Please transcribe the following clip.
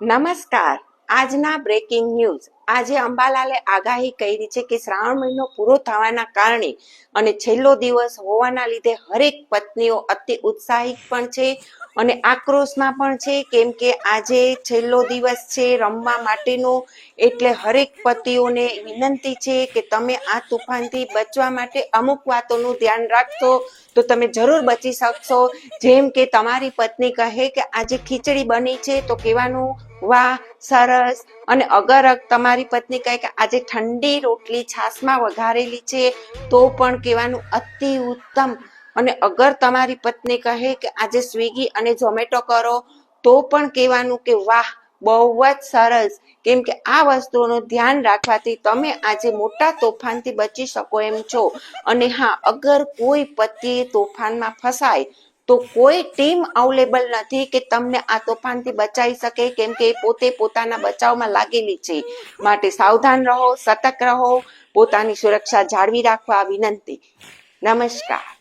નમસ્કાર. આજના breaking news. આજે અંબાલાલે આગાહી કરી છે કે શ્રાવણ મહિનો પૂરો થવાના કારણે અને છેલ્લો દિવસ હોવાના લીધે હરેક પત્નીઓ અતિ ઉત્સાહિત પણ છે અને આક્રોશમાં પણ છે, કેમ કે આજે છેલ્લો દિવસ છે રમવા માટેનો. એટલે હરેક પતિઓને વિનંતી છે કે તમે આ તુફાનથી બચવા માટે અમુક વાતોનું ધ્યાન રાખશો તો તમે જરૂર બચી શકશો. જેમ કે તમારી પત્ની કહે કે આજે ખીચડી બની છે તો કહેવાનું વાહ સરસ. અને અગર તમારી પત્ની કહે કે આજે ઠંડી રોટલી છાશમાં વઘારેલી છે તો પણ કહેવાનું અતિ ઉત્તમ. અને અગર તમારી પત્ની કહે કે આજે સ્વિગી અને ઝોમેટો કરો તો પણ કહેવાનું કે વાહ બહુ જ સરસ. કેમ કે આ વસ્તુઓનું ધ્યાન રાખવાથી તમે આજે મોટા તોફાનથી બચી શકો એમ છો. અને હા, અગર કોઈ પતિ તોફાનમાં ફસાય તો કોઈ ટીમ અવેલેબલ નથી કે તમને આ તોફાનથી બચાવી શકે, કેમ કે પોતે પોતાના બચાવમાં લાગેલી છે. માટે સાવધાન રહો, સતર્ક રહો, પોતાની સુરક્ષા જાળવી રાખવા વિનંતી. નમસ્કાર.